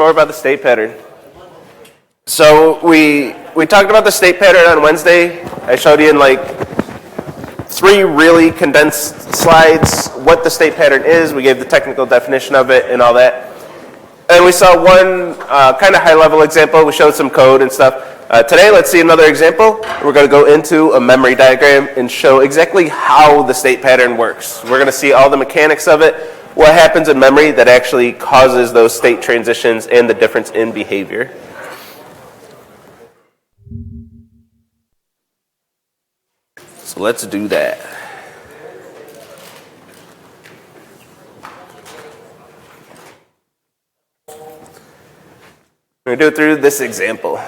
More about the state pattern. So we talked about the state pattern on Wednesday. I showed you in like 3 really condensed slides what the state pattern is. We gave the technical definition of it and all that. And we saw one kind of high-level example. We showed some code and stuff. Today, let's see another example. We're going to go into a memory diagram and show exactly how the state pattern works. We're going to see all the mechanics of it, what happens in memory that actually causes those state transitions and the difference in behavior. So let's do that. We're going to do it through this example.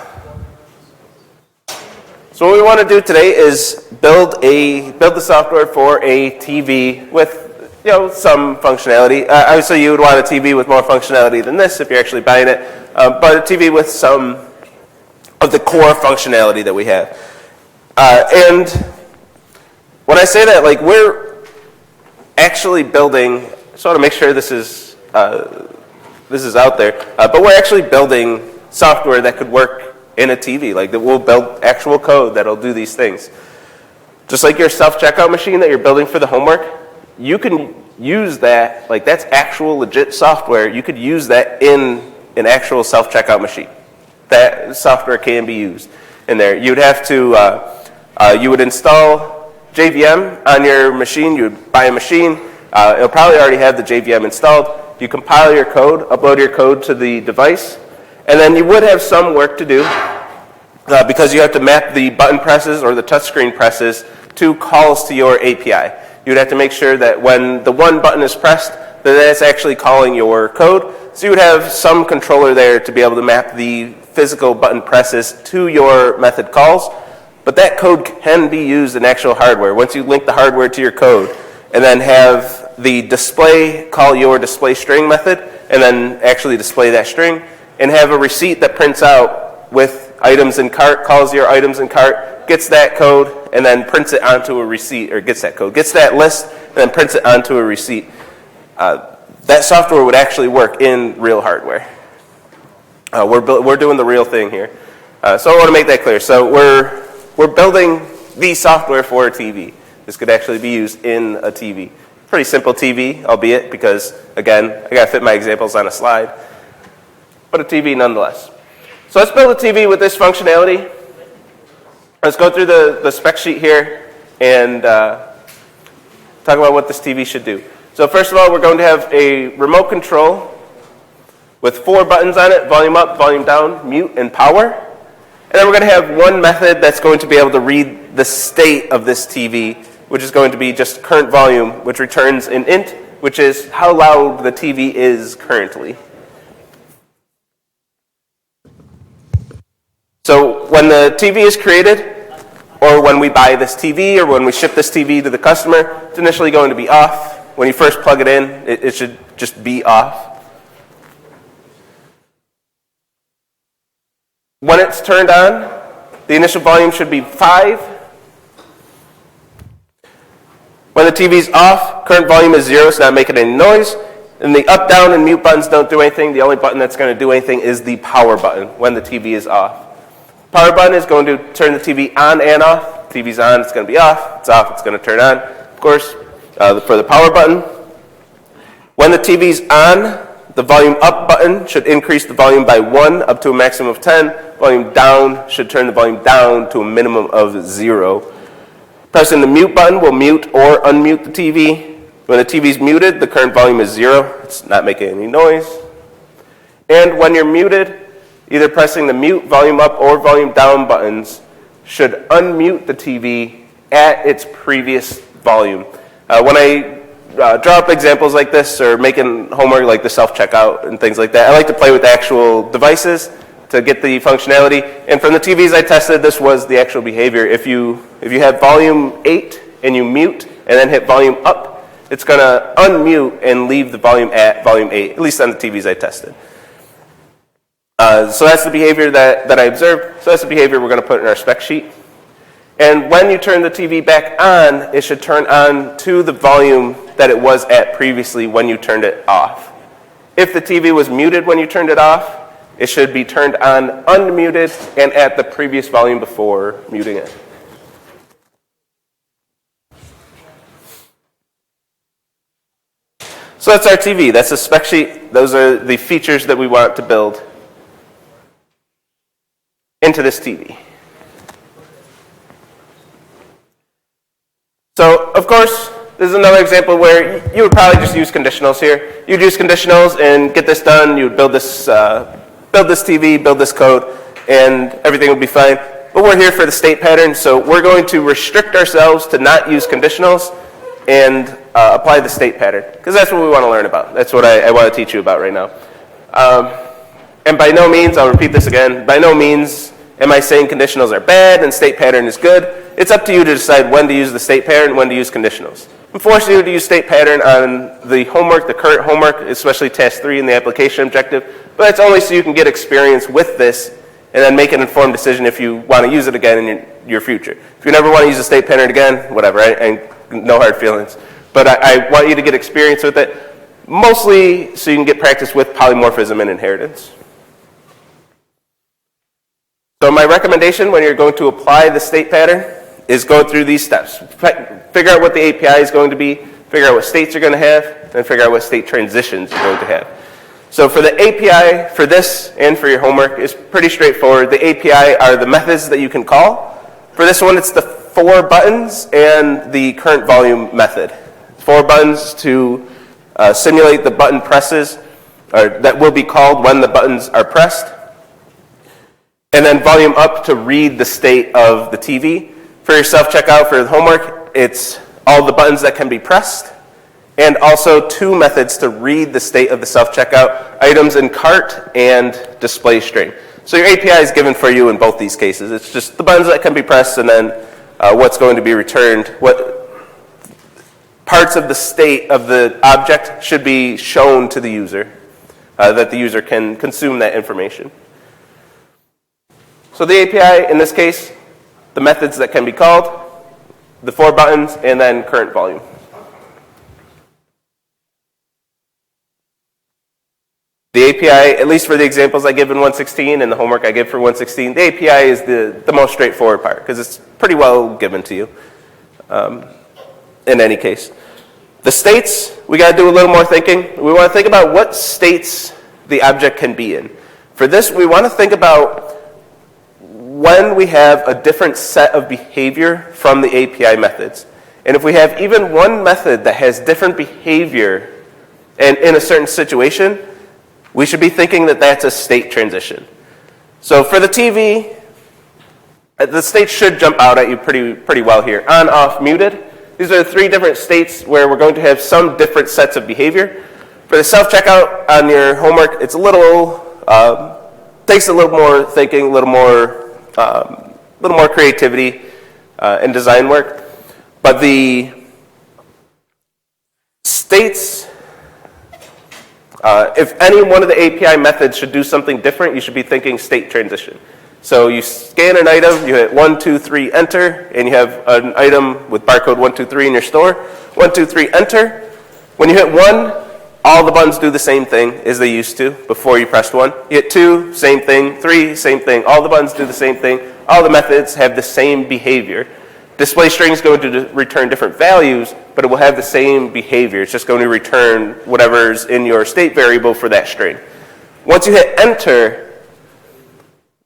So what we want to do today is build the software for a TV with some functionality. Obviously, you would want a TV with more functionality than this if you're actually buying it, but a TV with some of the core functionality that we have. And when I say that, like, we're actually building, I just want to make sure this is out there, but we're actually building software that could work in a TV, like that we'll build actual code that'll do these things. Just like your self-checkout machine that you're building for the homework, you can use that, like that's actual legit software, you could use that in an actual self-checkout machine. That software can be used in there. You'd have to, you would install JVM on your machine, you would buy a machine, it'll probably already have the JVM installed. You compile your code, upload your code to the device, and then you would have some work to do because you have to map the button presses or the touchscreen presses to calls to your API. You'd have to make sure that when the one button is pressed, that it's actually calling your code. So you would have some controller there to be able to map the physical button presses to your method calls. But that code can be used in actual hardware. Once you link the hardware to your code and then have the display call your display string method and then actually display that string and have a receipt that prints out with items in cart, calls your items in cart, gets that code, and then prints it onto a receipt, or gets that code, gets that list, and then prints it onto a receipt. That software would actually work in real hardware. We're doing the real thing here. So I want to make that clear. So we're building the software for a TV. This could actually be used in a TV. Pretty simple TV, albeit, because, again, I got to fit my examples on a slide. But a TV nonetheless. So let's build a TV with this functionality. Let's go through the spec sheet here and talk about what this TV should do. So first of all, we're going to have a remote control with 4 buttons on it: volume up, volume down, mute, and power. And then we're going to have one method that's going to be able to read the state of this TV, which is going to be just current volume, which returns an int, which is how loud the TV is currently. So when the TV is created, or when we buy this TV, or when we ship this TV to the customer, it's initially going to be off. When you first plug it in, it should just be off. When it's turned on, the initial volume should be 5. When the TV's off, current volume is 0, it's not making any noise. And the up, down, and mute buttons don't do anything. The only button that's going to do anything is the power button when the TV is off. Power button is going to turn the TV on and off. TV's on, it's going to be off. It's off, it's going to turn on. Of course, for the power button, when the TV's on, the volume up button should increase the volume by 1 up to a maximum of 10. Volume down should turn the volume down to a minimum of 0. Pressing the mute button will mute or unmute the TV. When the TV's muted, the current volume is 0. It's not making any noise. And when you're muted, either pressing the mute, volume up, or volume down buttons should unmute the TV at its previous volume. When I draw up examples like this or making homework like the self-checkout and things like that, I like to play with actual devices to get the functionality. And from the TVs I tested, this was the actual behavior. If you have volume 8 and you mute and then hit volume up, it's going to unmute and leave the volume at volume 8, at least on the TVs I tested. So that's the behavior that I observed. So that's the behavior we're going to put in our spec sheet. And when you turn the TV back on, it should turn on to the volume that it was at previously when you turned it off. If the TV was muted when you turned it off, it should be turned on unmuted and at the previous volume before muting it. So that's our TV. That's a spec sheet. Those are the features that we want to build into this TV. So, of course, this is another example where you would probably just use conditionals here. You'd use conditionals and get this done. You would build this TV, build this code, and everything would be fine. But we're here for the state pattern, so we're going to restrict ourselves to not use conditionals and apply the state pattern, because that's what we want to learn about. That's what I want to teach you about right now. And by no means, I'll repeat this again, by no means am I saying conditionals are bad and state pattern is good. It's up to you to decide when to use the state pattern, when to use conditionals. I'm forcing you to use state pattern on the homework, the current homework, especially task 3 in the application objective, but it's only so you can get experience with this and then make an informed decision if you want to use it again in your future. If you never want to use the state pattern again, whatever, and no hard feelings. But I want you to get experience with it, mostly so you can get practice with polymorphism and inheritance. So my recommendation when you're going to apply the state pattern is go through these steps. Figure out what the API is going to be, figure out what states you're going to have, and figure out what state transitions you're going to have. So for the API, for this and for your homework, is pretty straightforward. The API are the methods that you can call. For this one, it's the 4 buttons and the current volume method. 4 buttons to simulate the button presses, or that will be called when the buttons are pressed. And then volume up to read the state of the TV. For your self-checkout, for the homework, it's all the buttons that can be pressed, and also 2 methods to read the state of the self-checkout, items in cart and display string. So your API is given for you in both these cases. It's just the buttons that can be pressed and then what's going to be returned, what parts of the state of the object should be shown to the user, that the user can consume that information. So the API, in this case, the methods that can be called, the 4 buttons, and then current volume. The API, at least for the examples I give in 116 and the homework I give for 116, the API is the most straightforward part because it's pretty well given to you in any case. The states, we got to do a little more thinking. We want to think about what states the object can be in. For this, we want to think about when we have a different set of behavior from the API methods. And if we have even one method that has different behavior and in a certain situation, we should be thinking that that's a state transition. So for the TV, the states should jump out at you pretty well here. On, off, muted. These are the 3 different states where we're going to have some different sets of behavior. For the self-checkout on your homework, it's a little, takes a little more thinking, a little more creativity and design work. But the states, if any one of the API methods should do something different, you should be thinking state transition. So you scan an item, you hit 1, 2, 3, enter, and you have an item with barcode 1, 2, 3 in your store. 1, 2, 3, enter. When you hit 1, all the buttons do the same thing as they used to before you pressed 1. You hit 2, same thing. 3, same thing. All the buttons do the same thing. All the methods have the same behavior. Display string is going to return different values, but it will have the same behavior. It's just going to return whatever's in your state variable for that string. Once you hit enter,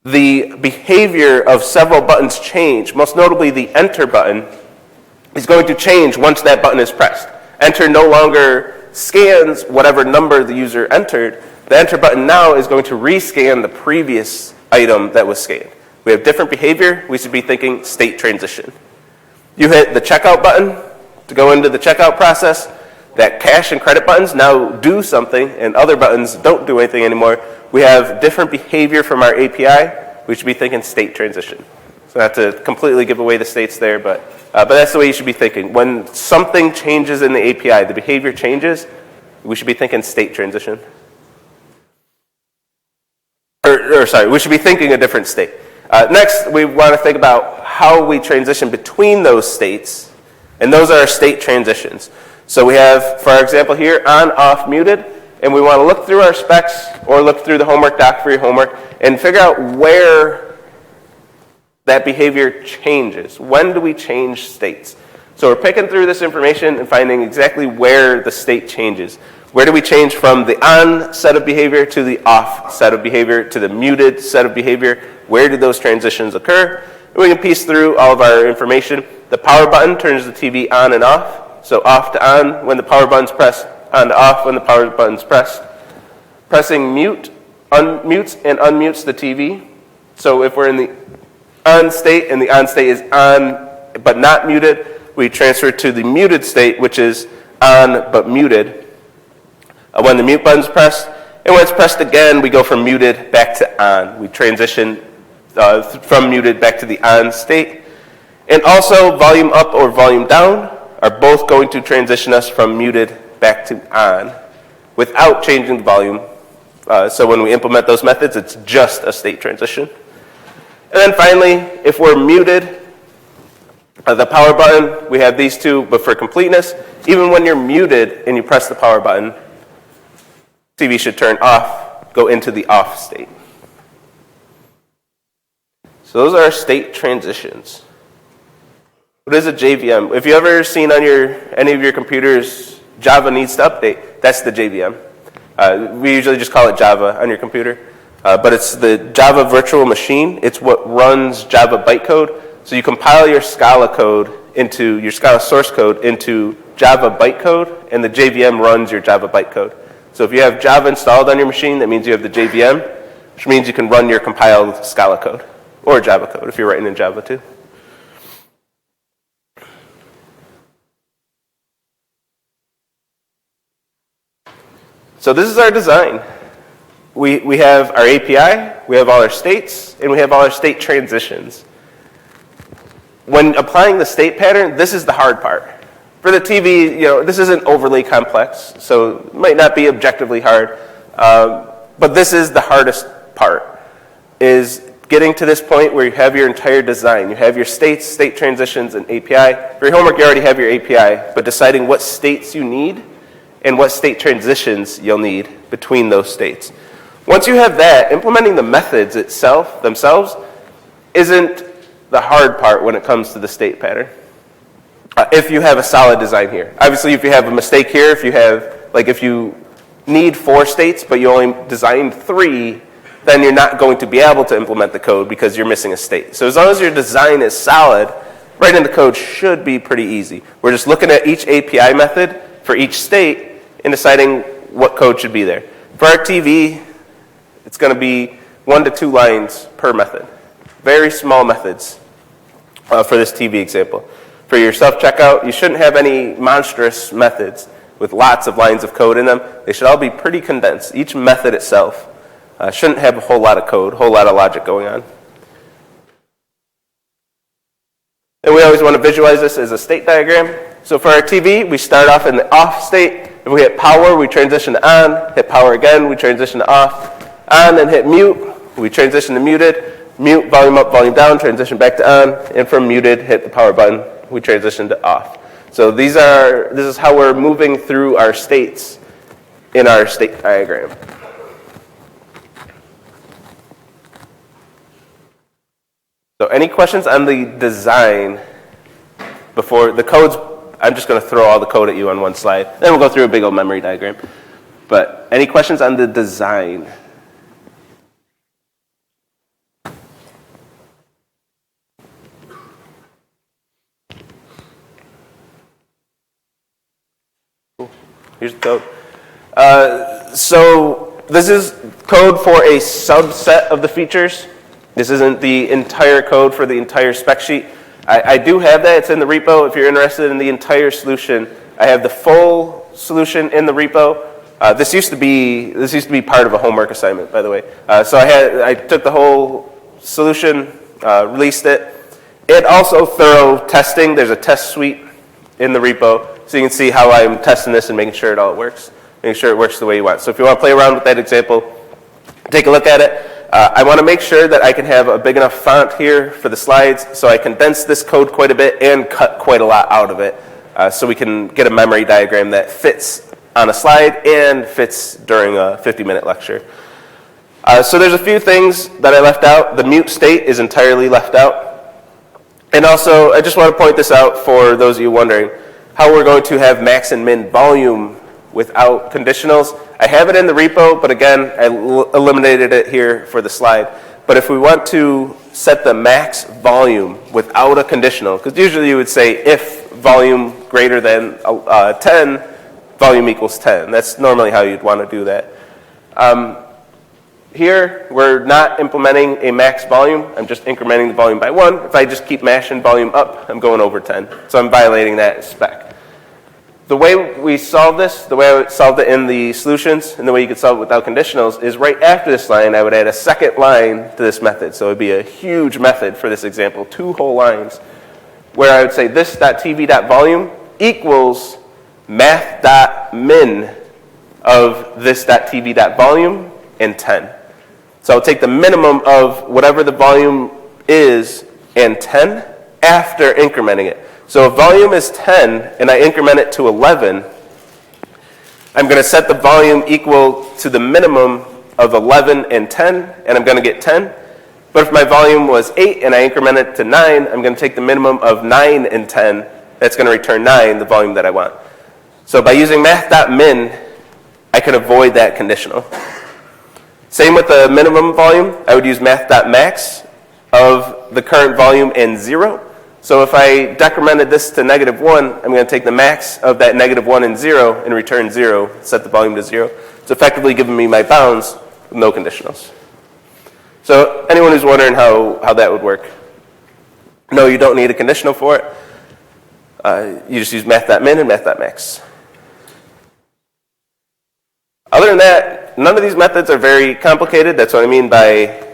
the behavior of several buttons change. Most notably, the enter button is going to change once that button is pressed. Enter no longer scans whatever number the user entered. The enter button now is going to rescan the previous item that was scanned. We have different behavior. We should be thinking state transition. You hit the checkout button to go into the checkout process. That cash and credit buttons now do something, and other buttons don't do anything anymore. We have different behavior from our API. We should be thinking state transition. So not to completely give away the states there, but that's the way you should be thinking. When something changes in the API, the behavior changes, we should be thinking state transition. We should be thinking a different state. Next, we want to think about how we transition between those states, and those are our state transitions. So we have, for our example here, on, off, muted. and we want to look through our specs or look through the homework doc for your homework and figure out where that behavior changes. When do we change states? So we're picking through this information and finding exactly where the state changes. Where do we change from the on set of behavior to the off set of behavior to the muted set of behavior? Where do those transitions occur? And we can piece through all of our information. The power button turns the TV on and off. So off to on when the power button's pressed, on to off when the power button's pressed. Pressing mute unmutes and unmutes the TV. So if we're in the on state and the on state is on but not muted, we transfer to the muted state, which is on but muted. When the mute button's pressed, and when it's pressed again, we go from muted back to on. We transition from muted back to the on state. And also, volume up or volume down are both going to transition us from muted back to on without changing the volume. So when we implement those methods, it's just a state transition. And then finally, if we're muted, the power button, we have these two, but for completeness, even when you're muted and you press the power button, TV should turn off, go into the off state. So those are our state transitions. What is a JVM? If you've ever seen on any of your computers, Java needs to update, that's the JVM. We usually just call it Java on your computer, but it's the Java virtual machine. It's what runs Java bytecode. So you compile your Scala code into your Scala source code into Java bytecode, and the JVM runs your Java bytecode. So if you have Java installed on your machine, that means you have the JVM, which means you can run your compiled Scala code or Java code if you're writing in Java too. So this is our design. We have our API, we have all our states, and we have all our state transitions. When applying the state pattern, this is the hard part. For the TV, this isn't overly complex, so it might not be objectively hard, but this is the hardest part, is getting to this point where you have your entire design. You have your states, state transitions, and API. For your homework, you already have your API, but deciding what states you need and what state transitions you'll need between those states. Once you have that, implementing the methods themselves isn't the hard part when it comes to the state pattern. If you have a solid design here. Obviously, if you have a mistake here, if you need 4 states, but you only designed 3, then you're not going to be able to implement the code because you're missing a state. So as long as your design is solid, writing the code should be pretty easy. We're just looking at each API method for each state and deciding what code should be there. For our TV, it's going to be 1 to 2 lines per method. Very small methods for this TV example. For your self-checkout, you shouldn't have any monstrous methods with lots of lines of code in them. They should all be pretty condensed. Each method itself shouldn't have a whole lot of code, a whole lot of logic going on. And we always want to visualize this as a state diagram. So for our TV, we start off in the off state. If we hit power, we transition to on. Hit power again, we transition to off. On and hit mute, we transition to muted. Mute, volume up, volume down, transition back to on. And from muted, hit the power button, we transition to off. So this is how we're moving through our states in our state diagram. So any questions on the design before the codes? I'm just going to throw all the code at you on one slide. Then we'll go through a big old memory diagram. But any questions on the design? Cool. Here's the code. So this is code for a subset of the features. This isn't the entire code for the entire spec sheet. I do have that. It's in the repo. If you're interested in the entire solution, I have the full solution in the repo. This used to be part of a homework assignment, by the way. So I took the whole solution, released it. And also thorough testing. There's a test suite in the repo, so you can see how I'm testing this and making sure it all works, making sure it works the way you want. So if you want to play around with that example, take a look at it. I want to make sure that I can have a big enough font here for the slides, so I condense this code quite a bit and cut quite a lot out of it, so we can get a memory diagram that fits on a slide and fits during a 50-minute lecture. So there's a few things that I left out. The mute state is entirely left out. And also, I just want to point this out for those of you wondering how we're going to have max and min volume without conditionals. I have it in the repo, but again, I eliminated it here for the slide. But if we want to set the max volume without a conditional, because usually you would say if volume greater than 10, volume equals 10. That's normally how you'd want to do that. Here, we're not implementing a max volume. I'm just incrementing the volume by 1. If I just keep mashing volume up, I'm going over 10. So I'm violating that spec. The way we solve this, the way I solved it in the solutions, and the way you could solve it without conditionals, is right after this line, I would add a second line to this method. So it would be a huge method for this example, 2 whole lines, where I would say this.tv.volume equals math.min of this.tv.volume and 10. So I'll take the minimum of whatever the volume is and 10 after incrementing it. So if volume is 10 and I increment it to 11, I'm going to set the volume equal to the minimum of 11 and 10, and I'm going to get 10. But if my volume was 8 and I increment it to 9, I'm going to take the minimum of 9 and 10. That's going to return 9, the volume that I want. So by using math.min, I can avoid that conditional. Same with the minimum volume. I would use math.max of the current volume and 0. So if I decremented this to negative 1, I'm going to take the max of that negative 1 and 0 and return 0, set the volume to 0. It's effectively giving me my bounds with no conditionals. So anyone who's wondering how that would work, no, you don't need a conditional for it. You just use math.min and math.max. Other than that, none of these methods are very complicated. That's what I mean by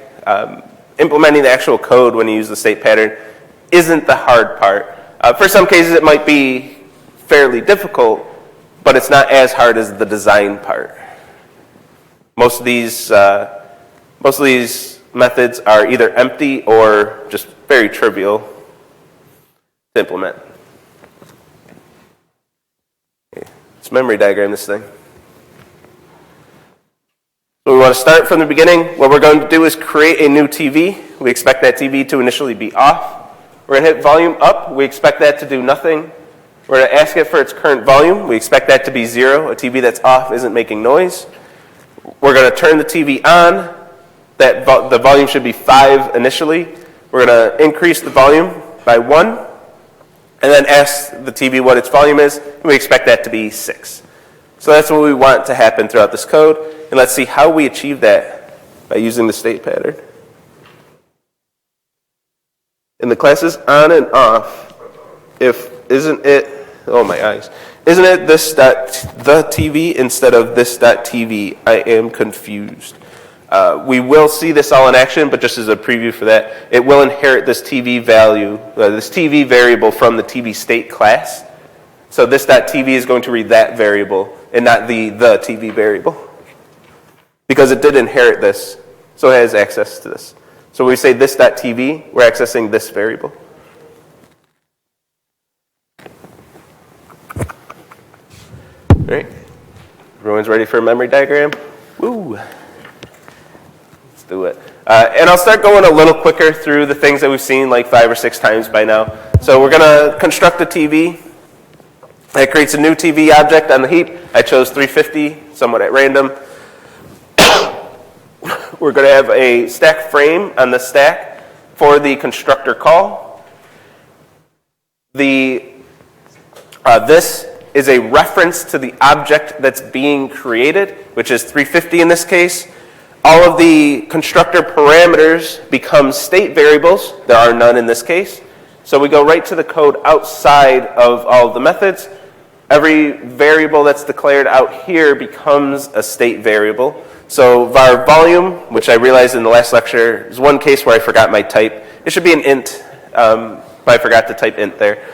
implementing the actual code when you use the state pattern isn't the hard part. For some cases, it might be fairly difficult, but it's not as hard as the design part. Most of these methods are either empty or just very trivial to implement. Okay. Let's memory diagram this thing. So we want to start from the beginning. What we're going to do is create a new TV. We expect that TV to initially be off. We're going to hit volume up. We expect that to do nothing. We're going to ask it for its current volume. We expect that to be 0. A TV that's off isn't making noise. We're going to turn the TV on. The volume should be 5 initially. We're going to increase the volume by 1, and then ask the TV what its volume is. And we expect that to be 6. So that's what we want to happen throughout this code. And let's see how we achieve that by using the state pattern. In the classes on and off, isn't it this the TV instead of this.tv? I am confused. We will see this all in action, but just as a preview for that, it will inherit this TV value, this TV variable from the TV state class. So this.tv is going to read that variable and not the TV variable, because it did inherit this, so it has access to this. So when we say this.tv, we're accessing this variable. All right. Everyone's ready for a memory diagram? Woo. Let's do it. And I'll start going a little quicker through the things that we've seen like 5 or 6 times by now. So we're going to construct a TV. That creates a new TV object on the heap. I chose 350, somewhat at random. We're going to have a stack frame on the stack for the constructor call. This is a reference to the object that's being created, which is 350 in this case. All of the constructor parameters become state variables. There are none in this case. So we go right to the code outside of all of the methods. Every variable that's declared out here becomes a state variable. So var volume, which I realized in the last lecture, is one case where I forgot my type. It should be an int, but I forgot to type int there.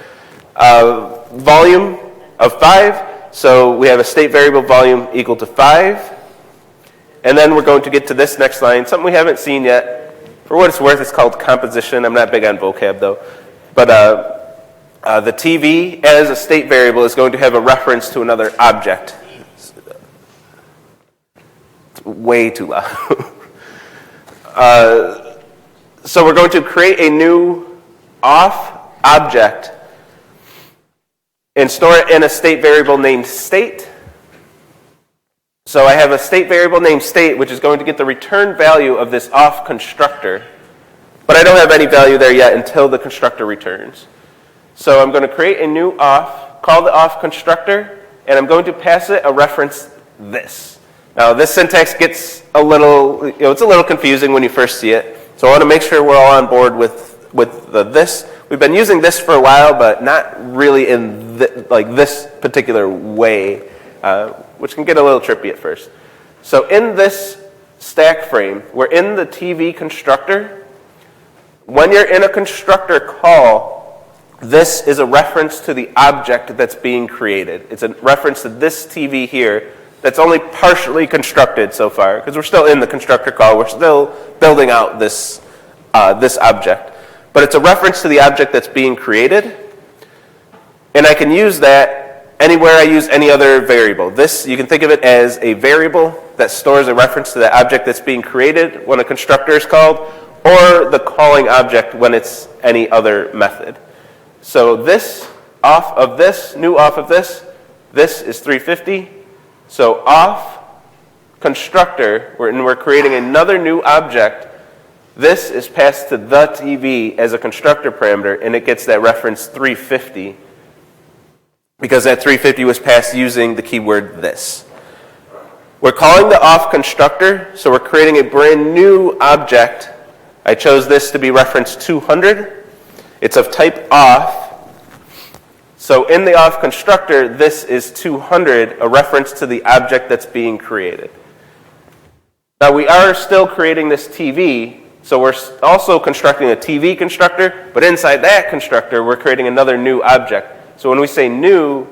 Volume of 5, so we have a state variable volume equal to 5. And then we're going to get to this next line, something we haven't seen yet. For what it's worth, it's called composition. I'm not big on vocab though. But the TV as a state variable is going to have a reference to another object. way too loud. So we're going to create a new off object and store it in a state variable named state. So I have a state variable named state, which is going to get the return value of this off constructor. But I don't have any value there yet until the constructor returns. So I'm going to create a new off, call the off constructor, and I'm going to pass it a reference this. Now this syntax gets a little, it's a little confusing when you first see it. So I want to make sure we're all on board with the this. We've been using this for a while, but not really in this particular way, which can get a little trippy at first. So in this stack frame, we're in the TV constructor. When you're in a constructor call, this is a reference to the object that's being created. It's a reference to this TV here that's only partially constructed so far, because we're still in the constructor call. We're still building out this object. But it's a reference to the object that's being created, and I can use that anywhere I use any other variable. This, you can think of it as a variable that stores a reference to the object that's being created when a constructor is called, or the calling object when it's any other method. So this off of this, new off of this is 350. So off constructor, we're creating another new object. This is passed to the TV as a constructor parameter, and it gets that reference 350 because that 350 was passed using the keyword this. We're calling the off constructor, so we're creating a brand new object. I chose this to be reference 200. It's of type off. So in the off constructor, this is 200, a reference to the object that's being created. Now we are still creating this TV, so we're also constructing a TV constructor, but inside that constructor, we're creating another new object. So when we say new,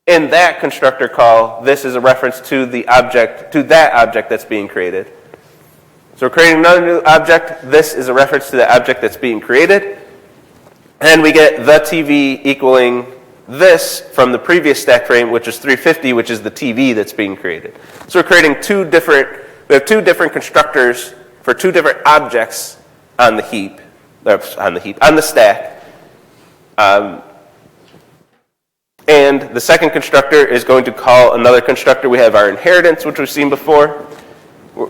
in that constructor call, this is a reference to the object, to that object that's being created. So we're creating another new object. This is a reference to the object that's being created. And we get the TV equaling this from the previous stack frame, which is 350, which is the TV that's being created. So we're creating we have two different constructors for two different objects on the heap, on the stack. And the second constructor is going to call another constructor. We have our inheritance, which we've seen before.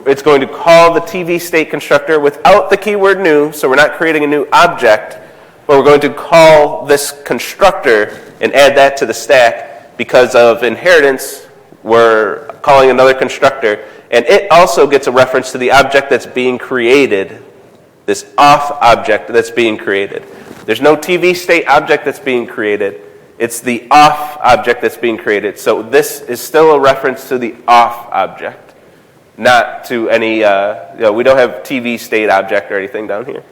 It's going to call the TV state constructor without the keyword new, so we're not creating a new object, but we're going to call this constructor and add that to the stack. Because of inheritance, we're calling another constructor, and it also gets a reference to the object that's being created, this off object that's being created. There's no TV state object that's being created. It's the off object that's being created. So this is still a reference to the off object, not to any, we don't have TV state object or anything down here.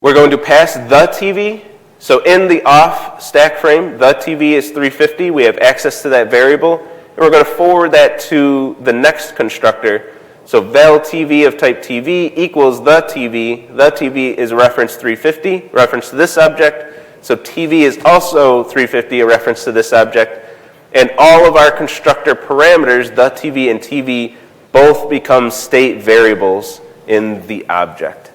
We're going to pass the TV. So in the off stack frame, the TV is 350. We have access to that variable. And we're going to forward that to the next constructor. So val TV of type TV equals the TV. The TV is a reference 350, reference to this object. So TV is also 350, a reference to this object. And all of our constructor parameters, the TV and TV, both become state variables in the object.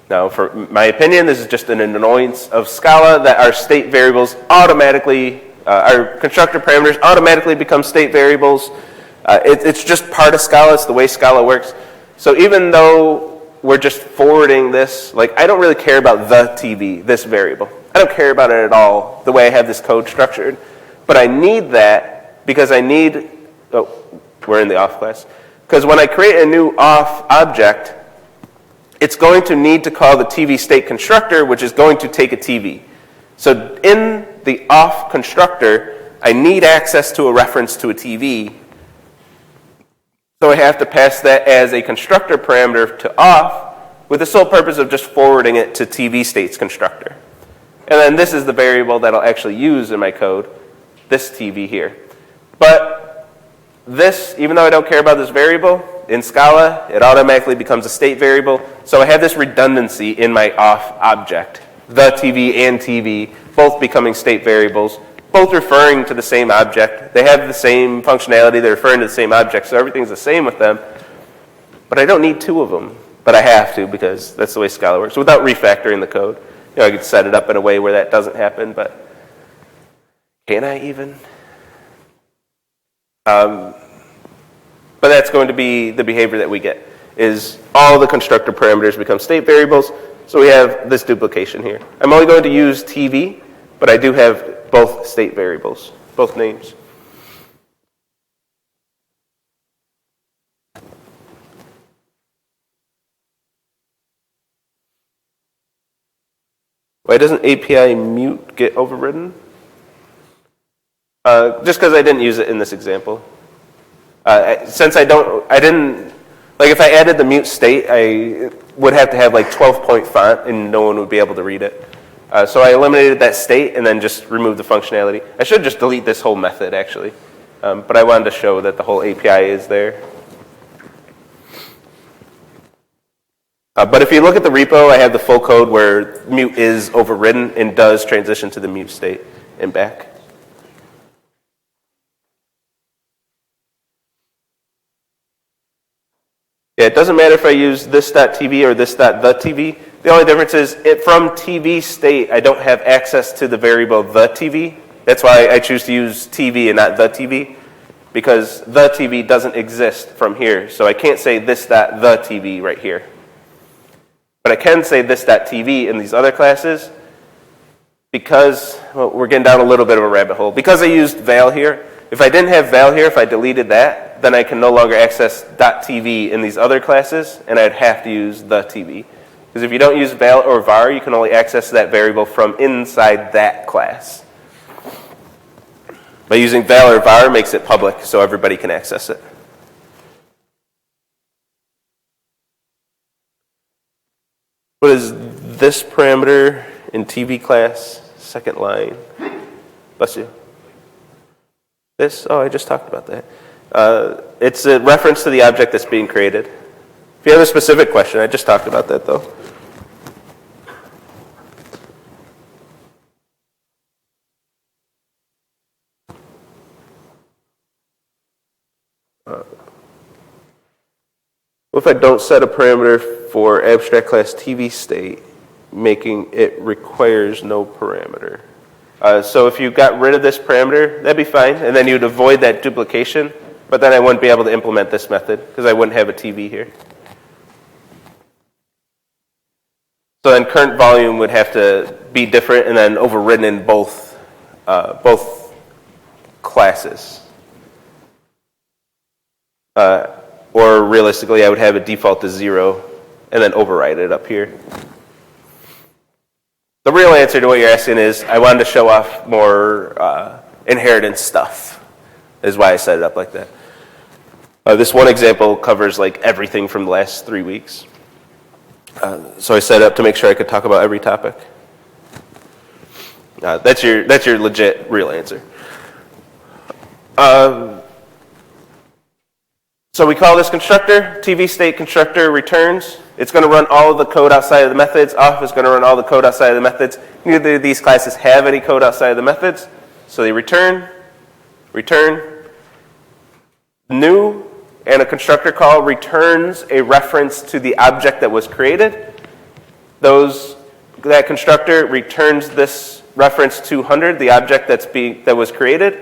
Now, for my opinion, this is just an annoyance of Scala that our state variables automatically, our constructor parameters automatically become state variables. It's just part of Scala. It's the way Scala works. So even though we're just forwarding this, like I don't really care about the TV, this variable. I don't care about it at all, the way I have this code structured. But I need that because I need, we're in the off class. Because when I create a new off object, it's going to need to call the TV state constructor, which is going to take a TV. So in the off constructor, I need access to a reference to a TV. So I have to pass that as a constructor parameter to off with the sole purpose of just forwarding it to TV state's constructor. And then this is the variable that I'll actually use in my code, this TV here. But this, even though I don't care about this variable, in Scala, it automatically becomes a state variable. So I have this redundancy in my off object. The TV and TV, both becoming state variables both referring to the same object. They have the same functionality. They're referring to the same object, so everything's the same with them. But I don't need two of them, but I have to because that's the way Scala works. Without refactoring the code, I could set it up in a way where that doesn't happen, but can I even? But that's going to be the behavior that we get, is all the constructor parameters become state variables, so we have this duplication here. I'm only going to use TV, but I do have both state variables, both names. Why doesn't API mute get overridden? Just because I didn't use it in this example. Since I didn't, like if I added the mute state, I would have to have like 12-point font and no one would be able to read it. So I eliminated that state and then just removed the functionality. I should just delete this whole method actually. But I wanted to show that the whole API is there. But if you look at the repo, I have the full code where mute is overridden and does transition to the mute state and back. Yeah, it doesn't matter if I use this.tv or this.thetv. The only difference is from TV state, I don't have access to the variable the TV. That's why I choose to use TV and not the TV, because the TV doesn't exist from here. So I can't say this.the TV right here. But I can say this.tv in these other classes because, well, we're getting down a little bit of a rabbit hole. Because I used val here, if I didn't have val here, if I deleted that, then I can no longer access .tv in these other classes, and I'd have to use the TV. Because if you don't use val or var, you can only access that variable from inside that class. By using val or var makes it public so everybody can access it. What is this parameter in TV class, second line? Bless you. This? Oh, I just talked about that. It's a reference to the object that's being created. If you have a specific question, I just talked about that though. What if I don't set a parameter for abstract class TV state, making it requires no parameter? So if you got rid of this parameter, that'd be fine, and then you'd avoid that duplication, but then I wouldn't be able to implement this method because I wouldn't have a TV here. So then current volume would have to be different and then overridden in both classes. Or realistically, I would have it default to 0 and then override it up here. The real answer to what you're asking is I wanted to show off more inheritance stuff, is why I set it up like that. This one example covers like everything from the last 3 weeks. So I set it up to make sure I could talk about every topic. That's your legit real answer. So we call this constructor, TV state constructor returns. It's going to run all of the code outside of the methods. Off is going to run all the code outside of the methods. Neither of these classes have any code outside of the methods. So they return, new, and a constructor call returns a reference to the object that was created. That constructor returns this reference to 100, the object that was created,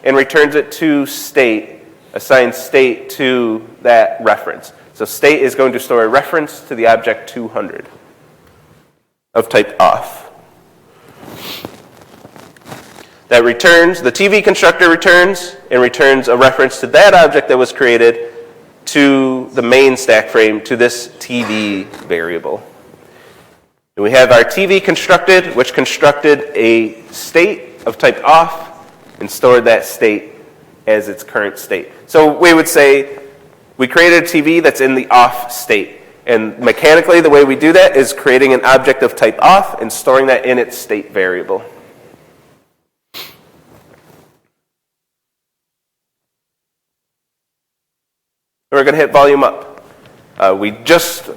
and returns it to state, assigns state to that reference. So state is going to store a reference to the object 200 of type off. That returns, the TV constructor returns, and returns a reference to that object that was created to the main stack frame, to this TV variable. And we have our TV constructed, which constructed a state of type off and stored that state as its current state. So we would say we created a TV that's in the off state. And mechanically, the way we do that is creating an object of type off and storing that in its state variable. We're going to hit volume up. We just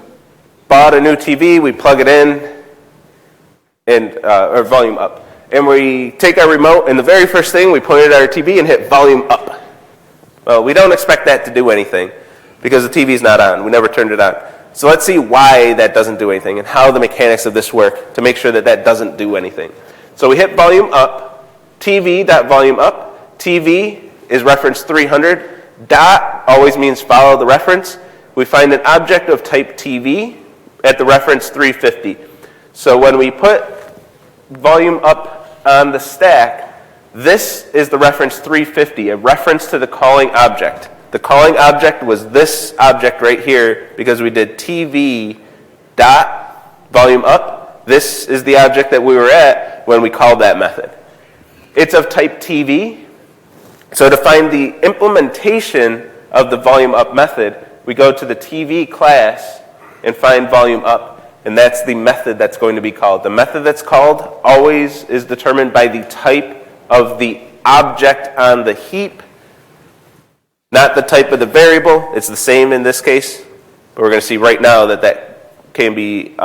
bought a new TV, we plug it in, and or volume up. and we take our remote, and the very first thing, we point it at our TV and hit volume up. Well, we don't expect that to do anything because the TV's not on. We never turned it on. So let's see why that doesn't do anything and how the mechanics of this work to make sure that that doesn't do anything. So we hit volume up, TV.volume up. TV is reference 300. Dot always means follow the reference. We find an object of type TV at the reference 350. So when we put volume up on the stack, this is the reference 350, a reference to the calling object. The calling object was this object right here because we did TV dot volume up. This is the object that we were at when we called that method. It's of type TV. So to find the implementation of the volume up method, we go to the TV class and find volume up. And that's the method that's going to be called. The method that's called always is determined by the type of the object on the heap, not the type of the variable. It's the same in this case, but we're going to see right now that that can be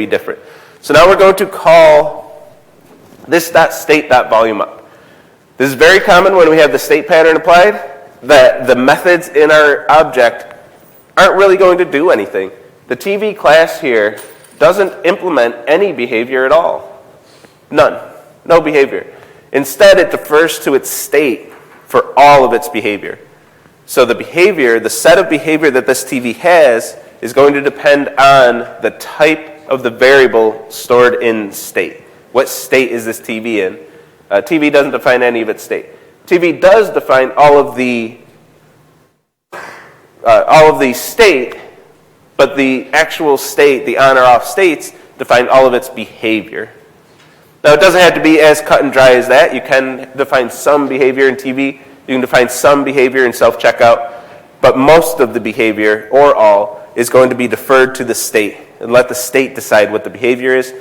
different. So now we're going to call this .state.volume up. This is very common when we have the state pattern applied, that the methods in our object aren't really going to do anything. The TV class here doesn't implement any behavior at all. None. No behavior. Instead, it defers to its state for all of its behavior. So the behavior, the set of behavior that this TV has is going to depend on the type of the variable stored in state. What state is this TV in? TV doesn't define any of its state. TV does define all of the state, but the actual state, the on or off states, define all of its behavior. Now, it doesn't have to be as cut and dry as that. You can define some behavior in TV. You can define some behavior in self-checkout. But most of the behavior, or all, is going to be deferred to the state and let the state decide what the behavior is.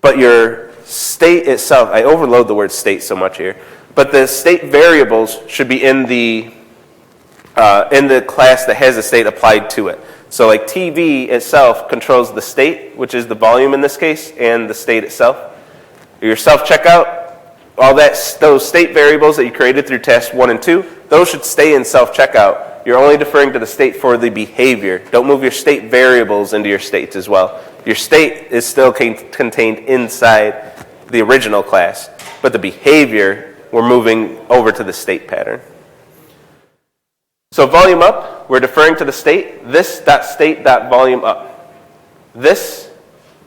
But your state itself, I overload the word state so much here, but the state variables should be in the class that has a state applied to it. So like TV itself controls the state, which is the volume in this case, and the state itself. Your self-checkout, those state variables that you created through tasks 1 and 2, those should stay in self-checkout. You're only deferring to the state for the behavior. Don't move your state variables into your states as well. Your state is still contained inside the original class, but the behavior, we're moving over to the state pattern. So volume up, we're deferring to the state. This .state.volume up. This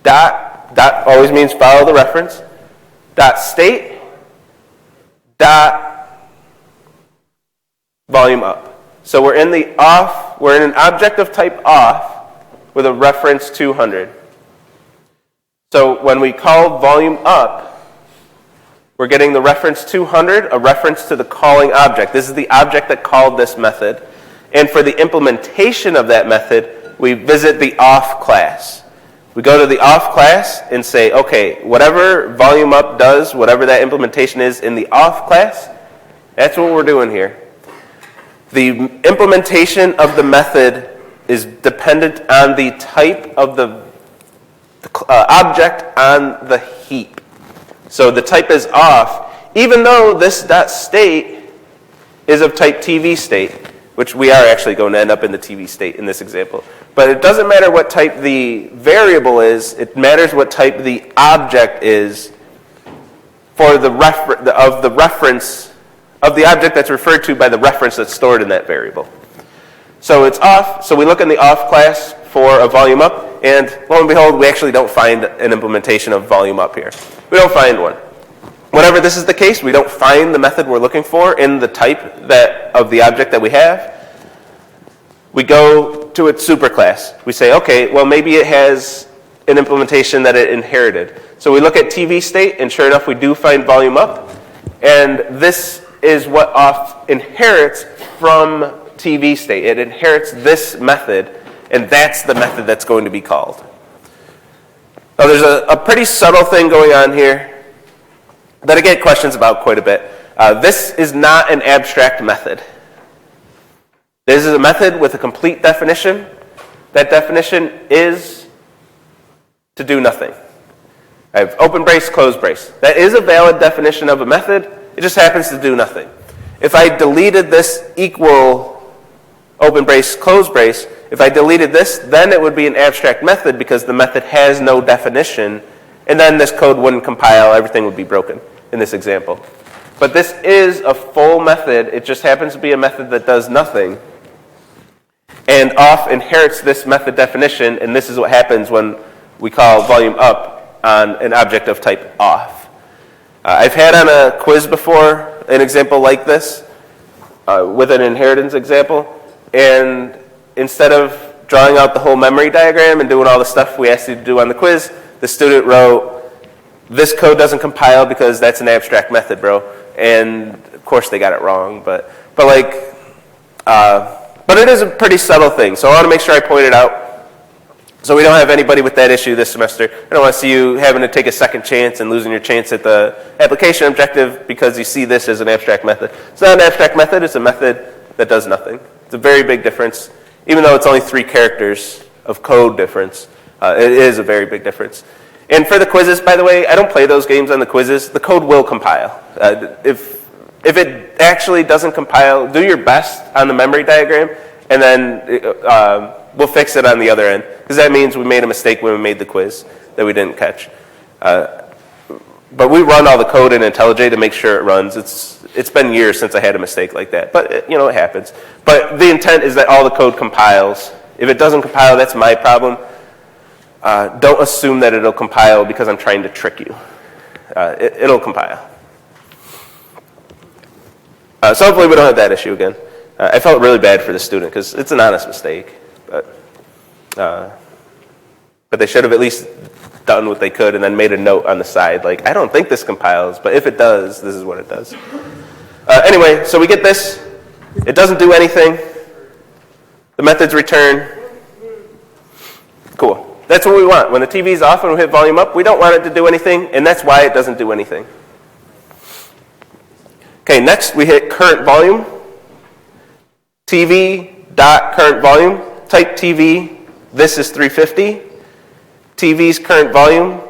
dot always means follow the reference. .state .volume up. So we're in an object of type off with a reference 200. So when we call volume up, we're getting the reference 200, a reference to the calling object. This is the object that called this method. And for the implementation of that method, we visit the off class. We go to the off class and say, okay, whatever volume up does, whatever that implementation is in the off class, that's what we're doing here. The implementation of the method is dependent on the type of the object on the heap. So the type is off, even though this .state is of type TV state, which we are actually going to end up in the TV state in this example. But it doesn't matter what type the variable is, it matters what type the object is for the reference of the object that's referred to by the reference that's stored in that variable. So it's off, so we look in the off class for a volume up, and lo and behold, we actually don't find an implementation of volume up here. We don't find one. Whenever this is the case, we don't find the method we're looking for in the type of the object that we have. We go to its superclass. We say, okay, well maybe it has an implementation that it inherited. So we look at TV state, and sure enough, we do find volume up. And this is what off inherits from TV state. It inherits this method, and that's the method that's going to be called. Now there's a pretty subtle thing going on here that I get questions about quite a bit. This is not an abstract method. This is a method with a complete definition. That definition is to do nothing. I have open brace, close brace. That is a valid definition of a method. It just happens to do nothing. If I deleted this equal open brace, close brace, if I deleted this, then it would be an abstract method because the method has no definition, and then this code wouldn't compile. Everything would be broken in this example. But this is a full method. It just happens to be a method that does nothing. And off inherits this method definition, and this is what happens when we call volume up on an object of type off. I've had on a quiz before an example like this with an inheritance example, and instead of drawing out the whole memory diagram and doing all the stuff we asked you to do on the quiz, the student wrote, "This code doesn't compile because that's an abstract method, bro." And of course they got it wrong, but it is a pretty subtle thing. So I want to make sure I point it out. So we don't have anybody with that issue this semester. I don't want to see you having to take a second chance and losing your chance at the application objective because you see this as an abstract method. It's not an abstract method, it's a method that does nothing. It's a very big difference. Even though it's only 3 characters of code difference, it is a very big difference. And for the quizzes, by the way, I don't play those games on the quizzes. The code will compile. If it actually doesn't compile, do your best on the memory diagram, and then we'll fix it on the other end. Because that means we made a mistake when we made the quiz that we didn't catch. But we run all the code in IntelliJ to make sure it runs. It's been years since I had a mistake like that. But it happens. But the intent is that all the code compiles. If it doesn't compile, that's my problem. Don't assume that it'll compile because I'm trying to trick you. It'll compile. So hopefully we don't have that issue again. I felt really bad for the student because it's an honest mistake. But they should have at least done what they could and then made a note on the side, like, I don't think this compiles, but if it does, this is what it does. Anyway, so we get this. It doesn't do anything. The methods return. Cool. That's what we want. When the TV is off and we hit volume up, we don't want it to do anything, and that's why it doesn't do anything. Okay, next we hit current volume. TV.current volume. Type TV. This is 350. TV's current volume.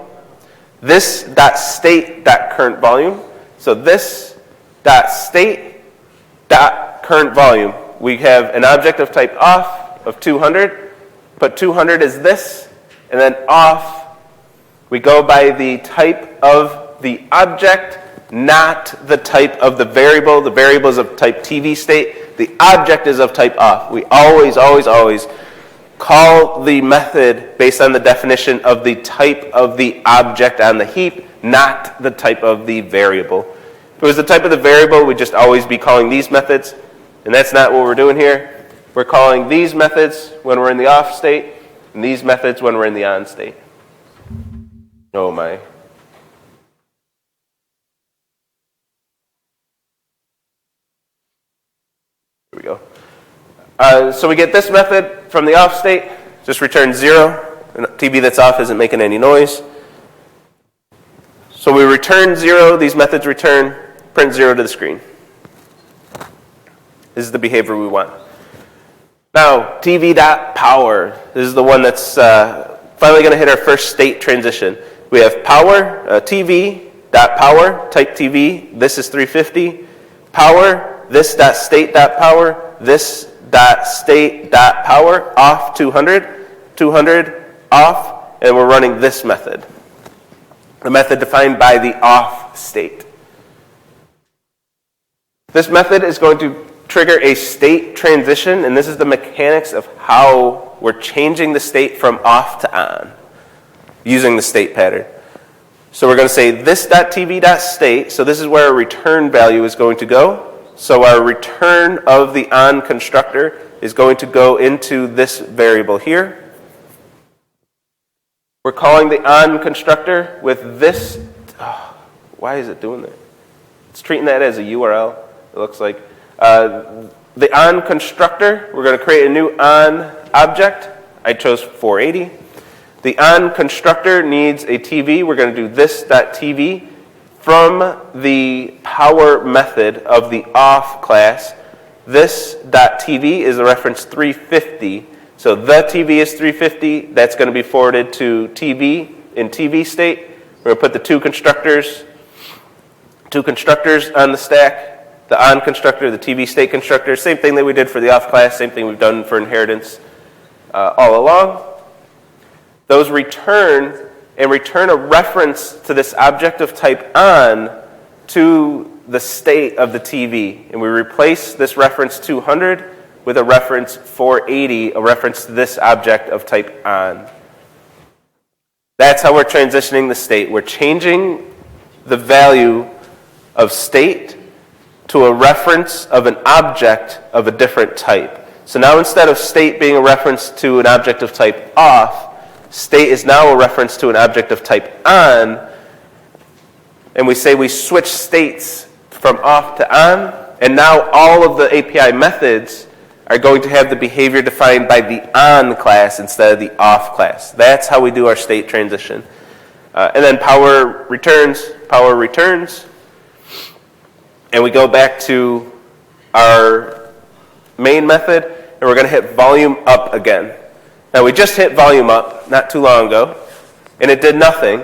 This dot state dot current volume. So this dot state dot current volume. We have an object of type off of 200. Put 200 as this, and then off. We go by the type of the object, not the type of the variable. The variable is of type TV state. The object is of type off. We always, always, always call the method based on the definition of the type of the object on the heap, not the type of the variable. If it was the type of the variable, we'd just always be calling these methods, and that's not what we're doing here. We're calling these methods when we're in the off state, and these methods when we're in the on state. Oh my. Here we go. So we get this method from the off state, just returns 0. And TV that's off isn't making any noise. So we return 0, these methods return, print 0 to the screen. This is the behavior we want. Now, TV.power. This is the one that's finally going to hit our first state transition. We have power, TV.power, type TV. This is 350. Power, this.state.power, this.state.power, off 200, 200, off, and we're running this method. The method defined by the off state. This method is going to trigger a state transition, and this is the mechanics of how we're changing the state from off to on using the state pattern. So we're going to say this.tv.state, so this is where our return value is going to go. So our return of the on constructor is going to go into this variable here. We're calling the on constructor with this. Oh, why is it doing that? It's treating that as a URL, it looks like. The on constructor, we're going to create a new on object. I chose 480. The on constructor needs a TV. We're going to do this.tv from the power method of the off class. This.tv is a reference 350. So the TV is 350. That's going to be forwarded to TV in TV state. We're going to put the two constructors on the stack, the on constructor, the TV state constructor, same thing that we did for the off class, same thing we've done for inheritance all along. Those return a reference to this object of type on to the state of the TV. And we replace this reference 200 with a reference 480, a reference to this object of type on. That's how we're transitioning the state. We're changing the value of state to a reference of an object of a different type. So now instead of state being a reference to an object of type off, state is now a reference to an object of type on, and we say we switch states from off to on, and now all of the API methods are going to have the behavior defined by the on class instead of the off class. That's how we do our state transition. And then power returns, and we go back to our main method, and we're going to hit volume up again. Now we just hit volume up not too long ago, and it did nothing.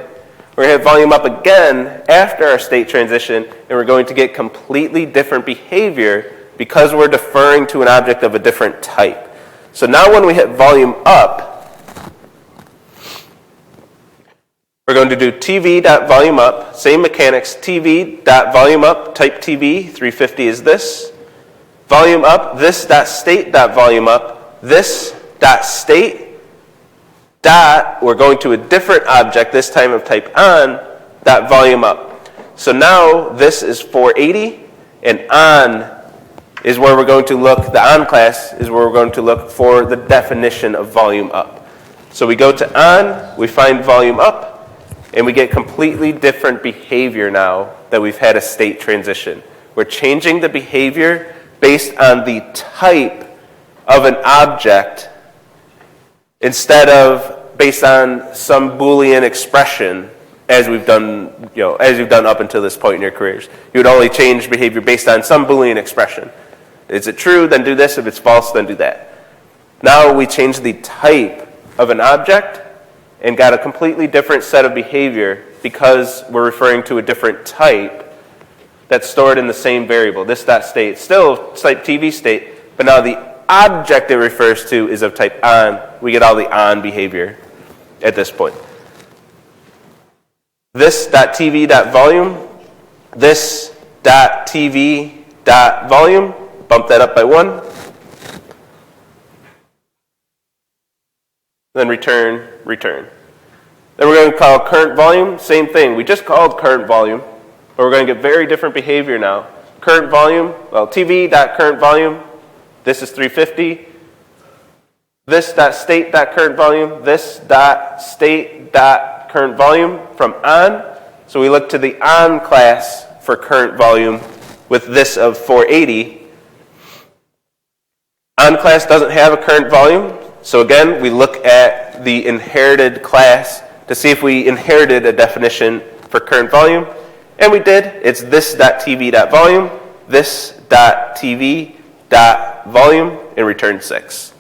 We're going to hit volume up again after our state transition, and we're going to get completely different behavior because we're deferring to an object of a different type. So now when we hit volume up, we're going to do TV.volumeUp, same mechanics, TV.volumeUp, type TV, 350 is this. Volume up, this.state.volumeUp, this.state, we're going to a different object, this time of type on, volume up. So now this is 480, and on is where we're going to look, the on class is where we're going to look for the definition of volume up. So we go to on, we find volume up, and we get completely different behavior now that we've had a state transition. We're changing the behavior based on the type of an object instead of based on some Boolean expression as we've done up until this point in your careers. You would only change behavior based on some Boolean expression. Is it true? Then do this. If it's false, then do that. Now we change the type of an object and got a completely different set of behavior because we're referring to a different type that's stored in the same variable, this.state. Still type TV state, but now the object it refers to is of type on. We get all the on behavior at this point. This.tv.volume, this.tv.volume, bump that up by 1. Then return. Then we're going to call current volume, same thing. We just called current volume, but we're going to get very different behavior now. Current volume, tv.current volume, this is 350. This.state.current volume, this.state.current volume from on. So we look to the on class for current volume with this of 480. On class doesn't have a current volume. So again, we look at the inherited class to see if we inherited a definition for current volume. And we did. It's this.tv.volume, this.tv.volume, and return 6.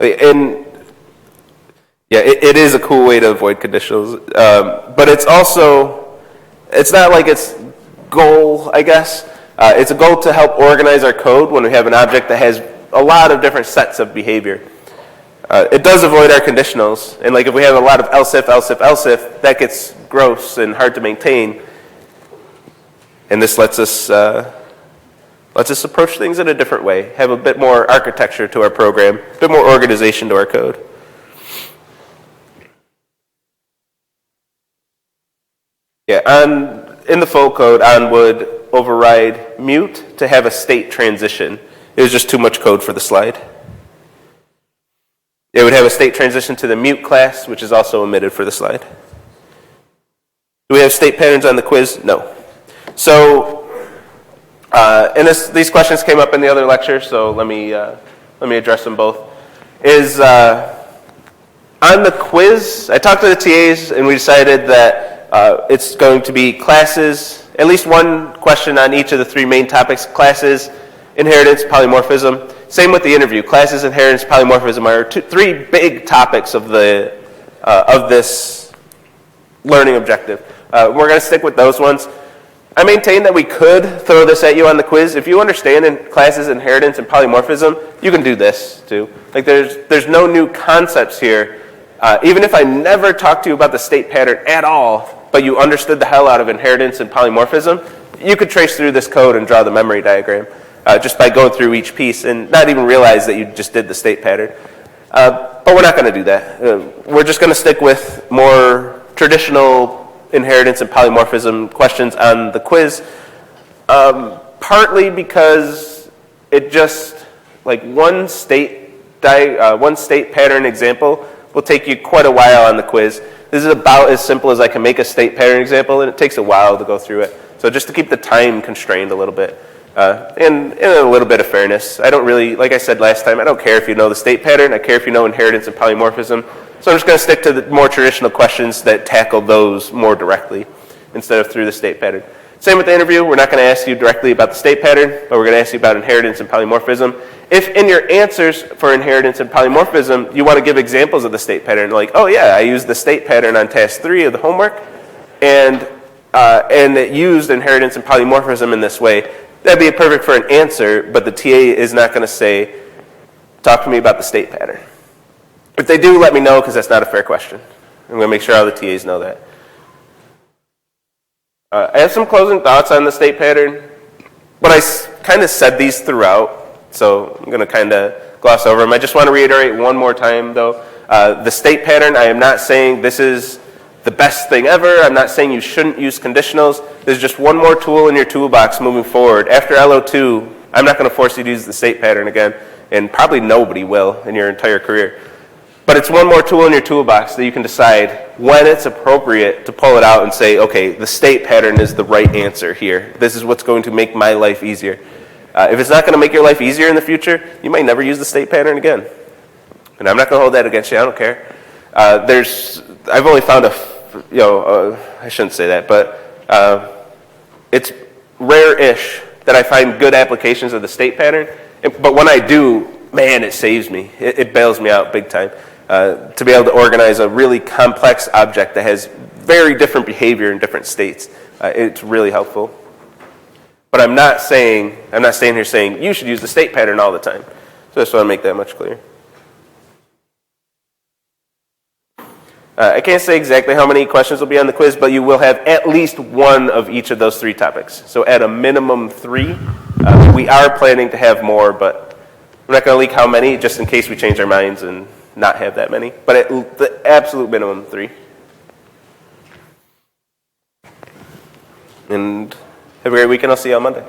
And yeah, it is a cool way to avoid conditionals, but it's not like its goal, I guess. It's a goal to help organize our code when we have an object that has a lot of different sets of behavior. It does avoid our conditionals, and like if we have a lot of else if, that gets gross and hard to maintain. And this lets us approach things in a different way, have a bit more architecture to our program, a bit more organization to our code. Yeah, in the full code, on would override mute to have a state transition. It was just too much code for the slide. It would have a state transition to the mute class, which is also omitted for the slide. Do we have state patterns on the quiz? No. So, and these questions came up in the other lecture, so let me address them both. On the quiz, I talked to the TAs, and we decided that it's going to be classes at least one question on each of the three main topics: classes, inheritance, polymorphism. Same with the interview. Classes, inheritance, polymorphism are three big topics of this learning objective. We're going to stick with those ones. I maintain that we could throw this at you on the quiz. If you understand in classes, inheritance, and polymorphism, you can do this too. Like there's no new concepts here. Even if I never talked to you about the state pattern at all, but you understood the hell out of inheritance and polymorphism, you could trace through this code and draw the memory diagram just by going through each piece and not even realize that you just did the state pattern. But we're not going to do that. We're just going to stick with more traditional inheritance and polymorphism questions on the quiz, partly because it just, like one state pattern example will take you quite a while on the quiz. This is about as simple as I can make a state pattern example, and it takes a while to go through it. So just to keep the time constrained a little bit, and a little bit of fairness. I don't really, like I said last time, I don't care if you know the state pattern. I care if you know inheritance and polymorphism. So I'm just going to stick to the more traditional questions that tackle those more directly instead of through the state pattern. Same with the interview. We're not going to ask you directly about the state pattern, but we're going to ask you about inheritance and polymorphism. If in your answers for inheritance and polymorphism, you want to give examples of the state pattern, like, oh yeah, I used the state pattern on task 3 of the homework, and it used inheritance and polymorphism in this way, that'd be perfect for an answer, but the TA is not going to say, talk to me about the state pattern. If they do, let me know, because that's not a fair question. I'm going to make sure all the TAs know that. I have some closing thoughts on the state pattern, but I kind of said these throughout, so I'm going to kind of gloss over them. I just want to reiterate one more time, though. The state pattern, I am not saying this is the best thing ever. I'm not saying you shouldn't use conditionals. There's just one more tool in your toolbox moving forward. After LO2, I'm not going to force you to use the state pattern again, and probably nobody will in your entire career. But it's one more tool in your toolbox that you can decide when it's appropriate to pull it out and say, okay, the state pattern is the right answer here. This is what's going to make my life easier. If it's not going to make your life easier in the future, you might never use the state pattern again. And I'm not going to hold that against you. I don't care. I've only found I shouldn't say that, but it's rare-ish that I find good applications of the state pattern. But when I do, man, it saves me. It bails me out big time. To be able to organize a really complex object that has very different behavior in different states. It's really helpful. But I'm not standing here saying you should use the state pattern all the time. So I just want to make that much clearer. I can't say exactly how many questions will be on the quiz, but you will have at least one of each of those 3 topics. So at a minimum 3. We are planning to have more, but I'm not going to leak how many, just in case we change our minds and not have that many. But at the absolute minimum, 3. And have a great weekend. I'll see you on Monday.